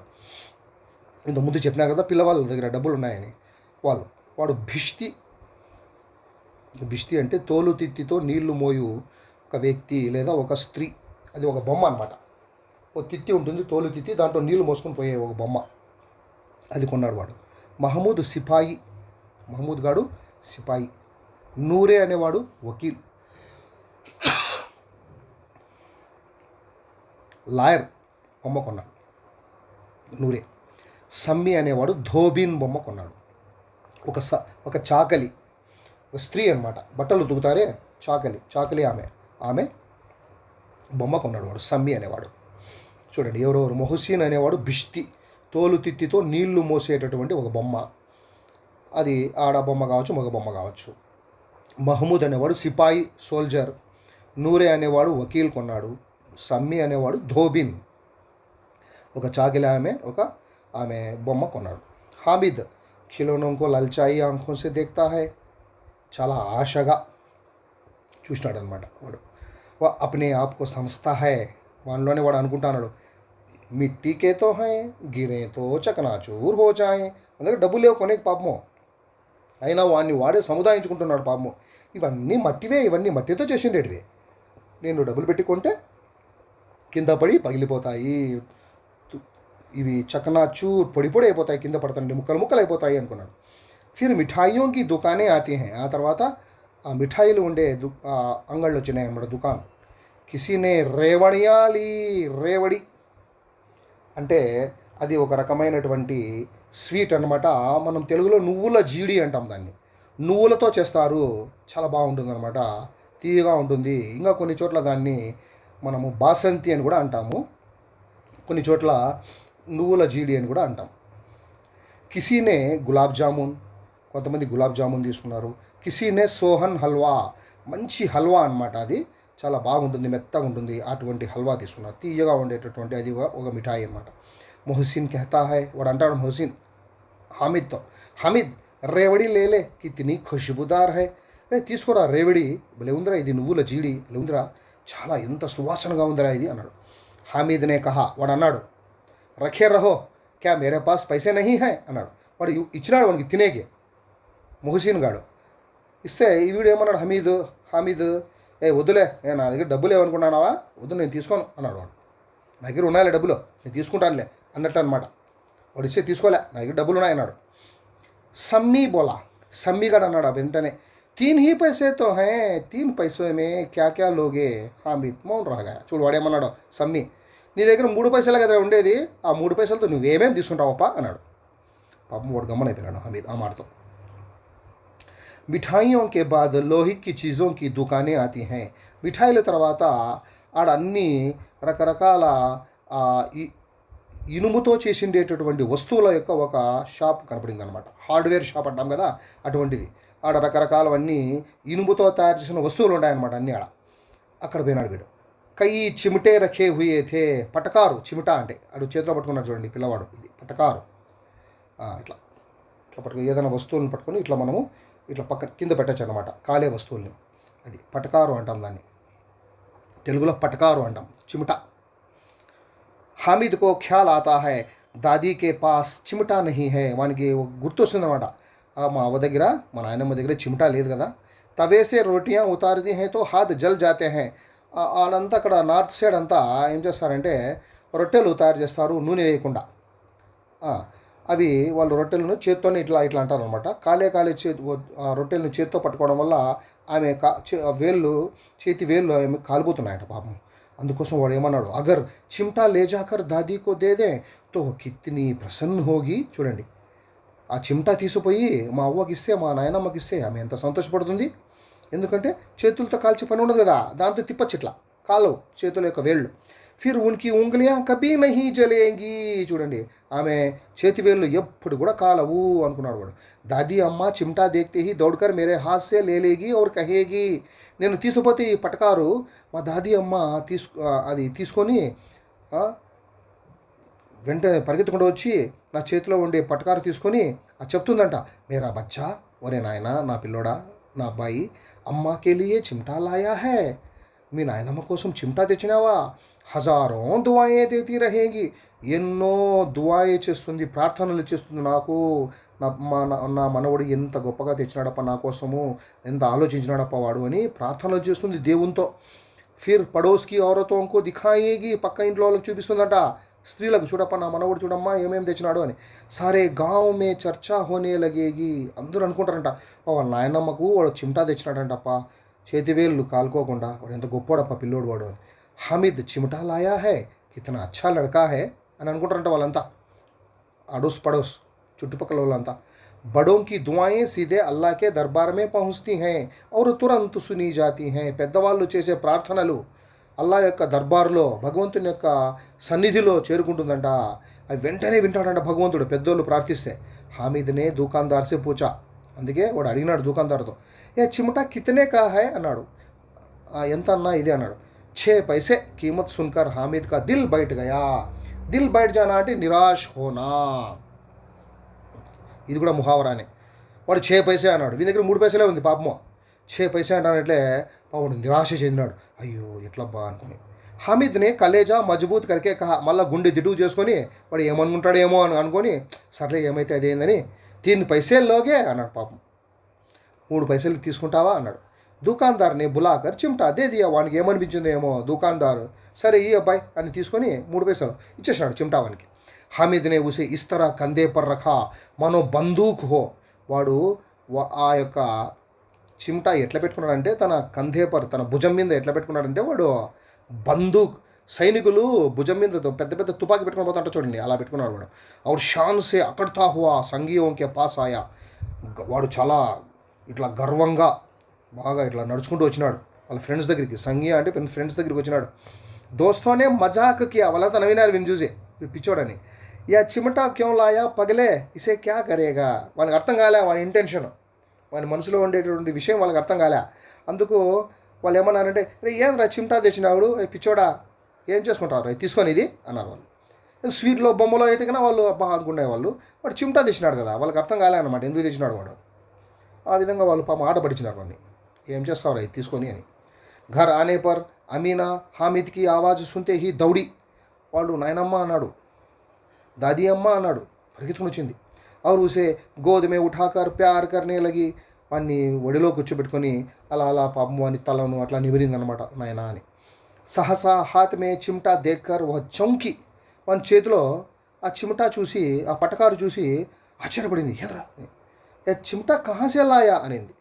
ఇంత ముందు చెప్పినా కదా పిల్లవాళ్ళ దగ్గర డబ్బులు ఉన్నాయని. వాడు భిష్టి అంటే తోలు తిత్తితో నీళ్లు మోయు ఒక వ్యక్తి లేదా ఒక స్త్రీ. అది ఒక బొమ్మ అనమాట. ఒక తిత్తి ఉంటుంది, తోలు తిత్తి, దాంట్లో నీళ్లు మోసుకొని పోయే ఒక బొమ్మ, అది కొన్నాడు వాడు. మహమూద్ గాడు సిపాయి. నూరే అనేవాడు వకీల్, లాయర్ బొమ్మ కొన్నాడు నూరే. సమ్మి అనేవాడు ధోబిన్ బొమ్మ కొన్నాడు. ఒక చాకలి, ఒక స్త్రీ అనమాట, బట్టలు ఉతుకుతారే చాకలి ఆమె బొమ్మ కొన్నాడు వాడు, సమ్మి అనేవాడు. చూడండి ఎవరెవరు. మొహసిన్ అనేవాడు భిష్టి, తోలు తిత్తితో నీళ్లు మోసేటటువంటి ఒక బొమ్మ, అది ఆడ బొమ్మ కావచ్చు, మగ బొమ్మ కావచ్చు. మహమూద్ అనేవాడు సిపాయి, సోల్జర్. నూరే అనేవాడు వకీల్ కొన్నాడు. సమ్మి అనేవాడు ధోబిన్, ఒక చాకిలి ఆమె బొమ్మ కొన్నాడు. హామిద్ ఖిలోనోంకో లల్చాయి ఆంఖోం సే దేఖ్తా హై, చాలా ఆశగా చూసినాడు అనమాట వాడు. అప్నే ఆప్కో సమజ్తా హై, వానిలోనే వాడు అనుకుంటున్నాడు, మిట్టీకేతో హై గిరేతో చకనాచూర్ హో జాయే. అందుకే డబ్బులు లేవు కొనేకి పాపము, అయినా వాడే సముదాయించుకుంటున్నాడు పాపము. ఇవన్నీ మట్టితో చేసిండేటివే. నేను డబ్బులు పెట్టుకుంటే కింద పడి పగిలిపోతాయి, ఇవి చకనాచూర్ పొడి అయిపోతాయి, కింద పడుతుంటే ముక్కలు అయిపోతాయి అనుకున్నాడు. ఫిర్ మిఠాయియోంకి దుకానే ఆతి హై, ఆ తర్వాత ఆ మిఠాయిలు ఉండే అంగళ్ళు వచ్చినాయి అన్నమాట, దుకాణం. కిసీనే రేవడి అంటే అది ఒక రకమైనటువంటి స్వీట్ అనమాట. మనం తెలుగులో నువ్వుల జీడి అంటాం దాన్ని. నువ్వులతో చేస్తారు, చాలా బాగుంటుంది అనమాట, తీయగా ఉంటుంది. ఇంకా కొన్ని చోట్ల దాన్ని మనము బాసంతి అని కూడా అంటాము, కొన్ని చోట్ల నువ్వుల జీడి అని కూడా అంటాం. కిసీనే గులాబ్ జామున్, కొంతమంది గులాబ్ జామున్ తీసుకున్నారు. కిసీనే సోహన్ హల్వా, మంచి హల్వా అనమాట, అది చాలా బాగుంటుంది, మెత్తగా ఉంటుంది, అటువంటి హల్వా తీసుకున్నారు, తీయగా ఉండేటటువంటి అది ఒక మిఠాయి అనమాట. మొహసిన్ కెహతా హై, వాడు అంటాడు మొహసిన్ హామిద్తో, హామిద్ రేవడి లేలే కితనీ ఖుష్బుదార్ హై, తీసుకోరా రేవడి, భలే ఉందిరా ఇది, నువ్వుల జీడి భలే ఉందిరా, చాలా ఎంత సువాసనగా ఉందిరా ఇది అన్నాడు. హామిద్నే కహా, వాడు అన్నాడు, రఖే రహో క్యా మేరే పాస్ పైసే నహీ హై అన్నాడు. వాడు ఇచ్చినాడు వానికి తినేకి, మొహసిన్ గాడు ఇస్తే ఈ వీడు ఏమన్నాడు, హమీద్ ఏ వద్దులే, నా దగ్గర డబ్బులు ఏమనుకున్నానావా, వద్దు నేను తీసుకోను అన్నాడు వాడు. నా దగ్గర ఉన్నాయిలే డబ్బులు, నేను తీసుకుంటానులే అన్నట్టు అనమాట. వాడు ఇస్తే తీసుకోలే, నా దగ్గర డబ్బులు ఉన్నాయి అన్నాడు. సమ్మీ బోలా, సమ్మీగాడు అన్నాడు వెంటనే, 3 ही पैसे तो हैं, 3 पैसों में क्या क्या लोगे. హామీద్ మౌన్ రాగా. చూడు వాడేమన్నాడు, సమ్మీ నీ దగ్గర 3 పైసలే కదా ఉండేది, ఆ 3 పైసలతో నువ్వేమేమి తీసుకుంటావప్పా అన్నాడు. పాపం వాడు గమ్మనైపోయినాడు హమీద్ ఆ మాటతో. మిఠాయియోं के बाद लोहे की चीज़ों की दुकानें आती हैं. మిఠాయిల తర్వాత ఆడ అన్ని రకరకాల ఇనుముతో చేసిండేటటువంటి వస్తువుల యొక్క ఒక షాప్ కనపడింది అనమాట. హార్డ్వేర్ షాప్ అంటాం కదా, అటువంటిది. ఆడ రకరకాలవన్నీ ఇనుముతో తయారు చేసిన వస్తువులు ఉంటాయన్నమాట అన్నీ ఆడ. అక్కడ పోయినాడు వీడు. కై చిమిటే రఖే హుయే థే, పటకారు, చిమిటా అంటే అడు చేతిలో పట్టుకున్నాడు చూడండి పిల్లవాడు, ఇది పటకారు. ఇట్లా ఇట్లా పట్టుకుని ఏదైనా వస్తువులను పట్టుకొని ఇట్లా మనము ఇట్లా పక్క కింద పెట్టచ్చు అనమాట, కాలే వస్తువుల్ని. అది పటకారు అంటాం దాన్ని, తెలుగులో పటకారు అంటాం, చిమిటా. హామీద్ కో ఖ్యాల్ ఆతా హై దాదీ కే పాస్ చిమిటా నహీ హై. వానికి గుర్తు వస్తుందన్నమాట, మా అవ్వ దగ్గర, మా నాయనమ్మ దగ్గర చిమిటా లేదు కదా. తవేసే రోటియా ఉతారది హై తో హాత్ జల్ జాతే హై. ఆడంతా అక్కడ నార్త్ సైడ్ అంతా ఏం చేస్తారంటే రొట్టెలు తయారు చేస్తారు నూనె వేయకుండా. అవి వాళ్ళు రొట్టెలను చేత్తోనే ఇట్లా ఇట్లా అంటారు అనమాట. కాలే రొట్టెలను చేత్తో పట్టుకోవడం వల్ల ఆమె చేతి వేళ్ళు ఆమె కాలిపోతున్నాయట పాపం. అందుకోసం వాడు ఏమన్నాడు, అగర్ చిమ్టా లేజాకర్ దాదీకో దేదే తో కిత్ని ప్రసన్న హోగి. చూడండి, ఆ చిమ్టా తీసిపోయి మా అవ్వకి ఇస్తే, మా నాయనమ్మకి ఇస్తే ఆమె ఎంత సంతోషపడుతుంది. ఎందుకంటే చేతులతో కాల్చి పని ఉండదు కదా, దాంతో తిప్పచ్చిట్లా కాలు చేతుల యొక్క వేళ్ళు. ఫిర్ ఉన్కి ఉంగలియా కబీ నహీ జలేంగి. చూడండి, ఆమె చేతివేళ్ళు ఎప్పుడు కూడా కాలవు అనుకున్నాడు వాడు. దాదీ అమ్మ చిమ్టా దేఖ్తే హీ దౌడ్కర్ మేరే హాత్ సే లేలేగి ఔర్ కహేగి. నేను తీసుకుపోతే ఈ పటకారు మా దాదీ అమ్మ అది తీసుకొని వెంటనే పరిగెత్తుకుంటూ వచ్చి నా చేతిలో ఉండే పటకారు తీసుకొని అది చెప్తుందంట, మేరా బచ్చా, ఒరే నాయన, నా పిల్లోడా, నా అబ్బాయి, అమ్మాకే లియే చిమ్టా లాయా హై. మీ నాయనమ్మ కోసం చిమ్టా తెచ్చినావా, హజారో దువాయే దేతీ రహేగి. ఎన్నో దువాయే చేస్తుంది, ప్రార్థనలు చేస్తుంది నాకు. నా మనవడు ఎంత గొప్పగా తెచ్చినాడప్ప నా కోసము, ఎంత ఆలోచించినాడప్ప వాడు అని ప్రార్థనలు చేస్తుంది దేవునితో. ఫిర్ పడోస్కి ఔరతోంకో దిఖాయేగి, పక్క ఇంట్లో వాళ్ళకి చూపిస్తుందంట, స్త్రీలకు, చూడప్ప నా మనవడు చూడమ్మా ఏమేమి తెచ్చినాడు అని. సరే గావ్ మే చర్చా హోనే లగేగి. అందరూ అనుకుంటారంట, వాళ్ళ నాయనమ్మకు వాడు చిమ్టా తెచ్చినాడంటప్ప, చేతివేళ్ళు కాలుకోకుండా, వాడు ఎంత గొప్పోడప్ప పిల్లోడు వాడు అని. హామిద్ చిమ్టా లాయా హై, కితనా అచ్చా లడకా హై అని అనుకుంటారంట వాళ్ళంతా, అడోస్ పడోస్ చుట్టుపక్కల వాళ్ళంతా. బడోं की दुआएं सीधे अल्लाह के दरबार में पहुंचती हैं और तुरंत सुनी जाती हैं. పెద్దవాళ్ళు చేసే ప్రార్థనలు అల్లా యొక్క దర్బార్లో, భగవంతుని యొక్క సన్నిధిలో చేరుకుంటుందంట. అవి వెంటనే వింటాడంట భగవంతుడు పెద్దోళ్ళు ప్రార్థిస్తే. హామీద్నే దుకాందార్ సే పూచా. అందుకే వాడు అడిగినాడు దుకాందార్తో, ఏ చిమటా కితనే కా హై అన్నాడు. ఎంత అన్నా ఇదే అన్నాడు. 6 पैसे कीमत सुनकर हामिद का दिल बैठ गया. దిల్ బయట జానా అంటే నిరాశ్ హోనా, ఇది కూడా ముహావరానే. వాడు 6 पैसे అన్నాడు, వీని దగ్గర 3 पैसेలే ఉంది పాపమో. 6 पैसे అంటానంటే వాడు నిరాశ చెందినాడు, అయ్యో ఎట్లబ్బా అనుకుని. హామిద్ని కలేజా మజబూత్ కరికే కహా. మళ్ళీ గుండె దిటువు చేసుకొని వాడు ఏమనుకుంటాడేమో అని అనుకొని, సర్లే ఏమైతే అదేందని 3 पैसे లోగే అన్నాడు పాపం. 3 पैसेలు తీసుకుంటావా అన్నాడు. దుకాందార్ని బులాకర్ చిమ్టా దే దియా. వానికి ఏమనిపించిందేమో దుకాందారు, సరే ఈ అబ్బాయి అని తీసుకొని 3 पैसेలు ఇచ్చేసాడు చిమ్టా వానికి. హామిద్నే ఉసే ఇస్తరా కందే పర్ రఖా మనో బందూక్ హో. వాడు ఆ యొక్క చిమ్టా ఎట్లా పెట్టుకున్నాడంటే తన కంధే పర్, తన భుజం మీద ఎట్లా పెట్టుకున్నాడంటే వాడు బందూక్, సైనికులు భుజం మీద పెద్ద పెద్ద తుపాకీ పెట్టుకుని పోతుంట చూడండి, అలా పెట్టుకున్నాడు వాడు. ఔర్ షాన్ సే అకడ్తా హువా సంఘీయోంకే పాస్ ఆయా. వాడు చాలా ఇట్లా గర్వంగా బాగా ఇట్లా నడుచుకుంటూ వచ్చినాడు వాళ్ళ ఫ్రెండ్స్ దగ్గరికి. సంఘీయ అంటే ఫ్రెండ్స్ దగ్గరికి వచ్చినాడు. దోస్తోనే మజాక్కి వాళ్ళంతా నవ్వినారు విని చూసి, పిచ్చోడని. యా చిమటా క్యోం లాయా పగలే ఇసే క్యా కరేగా. వాళ్ళకి అర్థం కాలే వాని ఇంటెన్షన్, వాని మనసులో ఉండేటువంటి విషయం వాళ్ళకి అర్థం కాలే. అందుకు వాళ్ళు ఏమన్నారంటే, రే ఏం రా చిమటా తెచ్చినాడు, పిచ్చోడా ఏం చేసుకుంటారు తీసుకొని ఇది అన్నారు వాళ్ళు. స్వీట్లో బొమ్మలో అయితే కన్నా వాళ్ళు అబ్బా అనుకునేవాళ్ళు, వాడు చిమటా తెచ్చినాడు కదా, వాళ్ళకి అర్థం కాలే అనమాట ఎందుకు తెచ్చినాడు వాడు. ఆ విధంగా వాళ్ళు పాపం ఆట పడిచినారు వాడిని, ఏం చేస్తావు రా తీసుకొని అని. ఘర్ ఆనే పర్ అమీనా హామిద్కి ఆవాజ్ సుంతే హీ దౌడి. వాడు నాయనమ్మ అన్నాడు, దాదీ అమ్మ అన్నాడు, పరిగెత్తుకుని వచ్చింది. और उसे गोद में उठाकर प्यार करने लगी. వాడిని ఒడిలో కూర్చోబెట్టుకొని అలా అలా పాపం వాని తలను అట్లా నిమిరిందనమాట నాయనా అని. సహసా హాత్ మే చిమ్టా దేక్కర్ ఓ చౌంకి, వాని చేతిలో ఆ చిమటా చూసి, ఆ పటకారు చూసి ఆశ్చర్యపడింది. ఎదరా ఏ చిమటా కహాసే లాయా అనింది.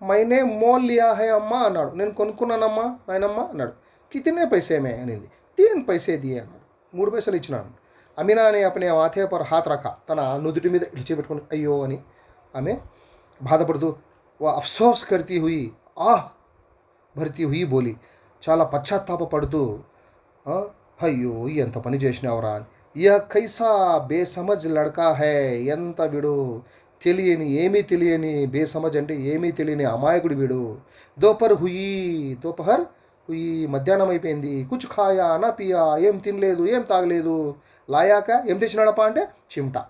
మైనే మోల్ లియా హై అమ్మా అన్నాడు. నేను కొనుక్కున్నానమ్మా నాయనమ్మ అన్నాడు. కితనే పైసేమే అనింది. 3 పైసే దియే అన్నాడు. 3 పైసలు ఇచ్చినాను. అమీనా అనే అపనే మాథే పర్ హాత్ రఖా, తన నుదుటి మీద ఇడిచిపెట్టుకుని అయ్యో అని ఆమె బాధపడుతూ వా అఫ్సోస్ కర్తీ హుయి ఆహ్ భర్తీ హుయి బోలి, చాలా పశ్చాత్తాప పడుతూ అయ్యో ఎంత పని చేసినావురా అని. యహ్ కైసా బేసమజ్ లడ్కా హై, ఎంత వీడు తెలియని, ఏమీ తెలియని, బేసమజ్ అంటే ఏమీ తెలియని అమాయకుడు వీడు. దోపహర్ హుయి మధ్యాహ్నం అయిపోయింది. కుచ్ ఖాయా నా పియా, ఏం తినలేదు, ఏం తాగలేదు. లాయాక ఏం తెచ్చినాడప్ప అంటే చిమ్టా.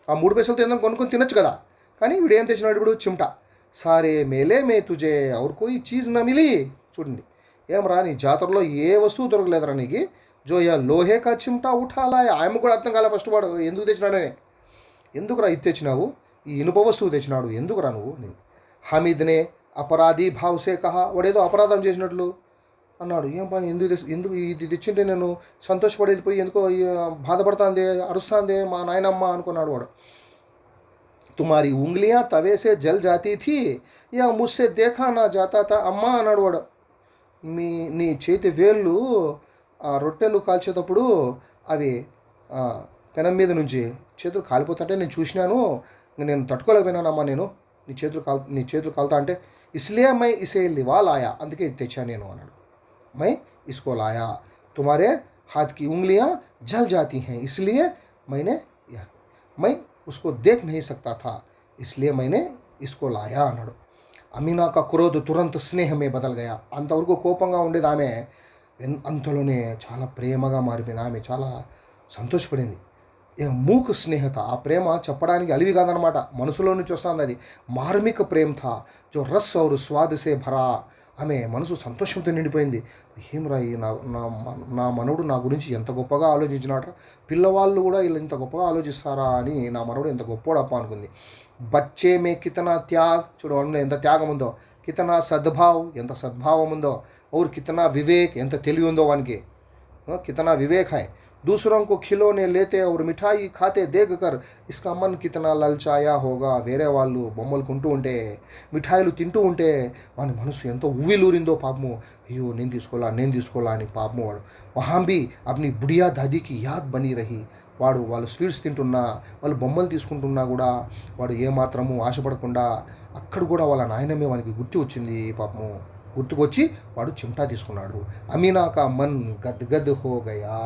ఆ 3 పైసలు తిందాం కొనుక్కొని తినొచ్చు కదా, కానీ వీడు ఏం తెచ్చినాడు ఇప్పుడు చిమ్టా. సారే మేలే మే తుజే ఔర్ కోయి చీజ్ నా మిలి. చూడండి, ఏం రా నీ జాతరలో ఏ వస్తువు దొరకలేదురా నీకు, జో యా లోహే కా చిమ్టా ఉఠాలా. ఆయన కూడా అర్థం కాలే ఫస్ట్ వాడు ఎందుకు తెచ్చినాడనే. ఎందుకురా ఇది తెచ్చినావు, ఈ ఇనుప వస్తువు తెచ్చినాడు ఎందుకురా నువ్వు. హమీద్నే అపరాధీ భావ్సే కహా, వాడేదో అపరాధం చేసినట్లు అన్నాడు. ఏం పని, ఎందుకు ఇది తెచ్చింటే నేను సంతోషపడేది పోయి ఎందుకో బాధపడుతుంది, అరుస్తుంది మా నాయనమ్మ అనుకున్నాడు వాడు. తుమారి ఉంగ్లియా తవేసే జల్ జాతీ థీ యా ముస్సే దేఖా నా జాతా తా అమ్మా అన్నాడు వాడు. నీ చేతి వేళ్ళు రొట్టెలు కాల్చేటప్పుడు అవి పెనం మీద నుంచి చేతులు కాలిపోతుంటే నేను చూసినాను, నేను తట్టుకోలేకపోయినానమ్మా నేను, నీ చేతులు కాలుతా అంటే. ఇస్లియా మై ఇసే లివా లాయా, అందుకే ఇది తెచ్చా నేను అన్నాడు. मैं इसको लाया, तुम्हारे हाथ की उंगलियां जल जाती हैं इसलिए मैं उसको देख नहीं सकता था इसलिए मैंने इसको लाया అన్నాడు. అమీనా కా క్రోధ్ తురంత్ స్నేహమే బదల్ గయా. అంతవరకు కోపంగా ఉండేది ఆమె అంతలోనే చాలా ప్రేమగా మారిపోయింది. ఆమె చాలా సంతోషపడింది. మూక్ స్నేహత, ఆ ప్రేమ చెప్పడానికి అలివి కాదనమాట, మనసులో నుంచి వస్తుంది. అది మార్మిక ప్రేమ థా జో రస్ ఔర్ స్వాద్ సే భరా. ఆమె మనసు సంతోషంతో నిండిపోయింది. ఏం రాయి నా మనవుడు నా గురించి ఎంత గొప్పగా ఆలోచించినాడు, పిల్లవాళ్ళు కూడా వీళ్ళు ఇంత గొప్పగా ఆలోచిస్తారా అని నా మనవుడు ఎంత గొప్పోడప్ప అనుకుంది. బచ్చే మే కితనా త్యాగ్, చూడు ఎంత త్యాగం ఉందో, కితనా సద్భావ్ ఎంత సద్భావం ఉందో, ఔర్ కితనా వివేక్ ఎంత తెలివి ఉందో వానికి, कितना विवेक है. दूसरों को खिलौने लेते और मिठाई खाते देखकर इसका मन कितना ललचाया होगा. వేరే వాళ్ళు బొమ్మలు కొంటూ ఉంటే, మిఠాయిలు తింటూ ఉంటే వాని మనసు ఎంతో ఉవ్విలూరిందో పాపము. అయ్యో నేను తీసుకోవాలా అని పాపము వాడు. వహాంబి అప్ని బుడియా దాదీకి యాద్ బనీ రహి. వాళ్ళు స్వీట్స్ తింటున్నా, వాళ్ళు బొమ్మలు తీసుకుంటున్నా కూడా వాడు ఏమాత్రము ఆశపడకుండా అక్కడ కూడా వాళ్ళ నాయనమే వానికి గుర్తు వచ్చింది పాపము. గుర్తుకొచ్చి వాడు చిమ్టా తీసుకున్నాడు. అమీనా కా మన్ గద్ హో గయా.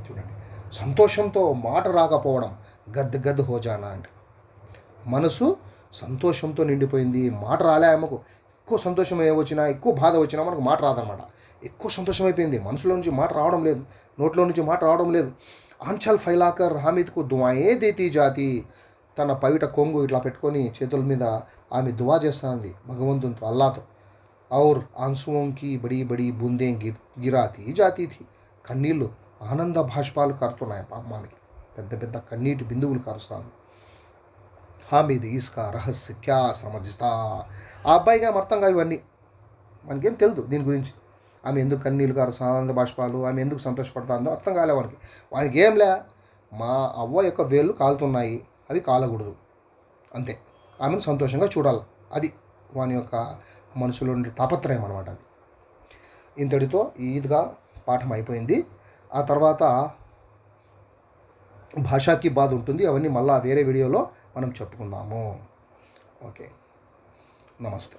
చూడండి, సంతోషంతో మాట రాకపోవడం గద్ హో జానా అంటే మనసు సంతోషంతో నిండిపోయింది. మాట రాలే ఆమెకు. ఎక్కువ సంతోషం వచ్చినా, ఎక్కువ బాధ వచ్చినా మనకు మాట రాదనమాట. ఎక్కువ సంతోషం అయిపోయింది, మనసులో నుంచి మాట రావడం లేదు, నోట్లో నుంచి మాట రావడం లేదు. ఆంచల్ ఫైలాకర్ హామీద్కు దువాయే దేతీ జాతి. తన పైట కొంగు ఇట్లా పెట్టుకొని చేతుల మీద ఆమె దువా చేస్తుంది భగవంతునితో, అల్లాతో. और आंसुओं की बड़ी बड़ी बूंदें గిరాతీ జాతీ థీ. కన్నీళ్ళు ఆనంద భాష్పాలు కారుతున్నాయి పాపానికి, పెద్ద పెద్ద కన్నీటి బిందువులు కారుస్తాను. హామీద్ ఇస్కా రహస్య క్యా సమజ్తా. ఆ అబ్బాయికి ఆమె అర్థం కాదు ఇవన్నీ, మనకేం తెలియదు దీని గురించి. ఆమె ఎందుకు కన్నీళ్ళు కారుస్తా, ఆనంద భాష్పాలు, ఆమె ఎందుకు సంతోషపడుతుందో అర్థం కాలే వానికి ఏం లే. మా అవ్వ యొక్క వేళ్ళు కాలుతున్నాయి, అవి కాలకూడదు అంతే. ఆమెను సంతోషంగా చూడాలి, అది వాని యొక్క మనసులో ఉండే తాపత్రయం అనమాట. అది ఇంతటితో ఈద్గా పాఠం అయిపోయింది. ఆ తర్వాత భాషాకి బాధ ఉంటుంది, అవన్నీ మళ్ళీ వేరే వీడియోలో మనం చెప్పుకుందాము. ఓకే, నమస్తే.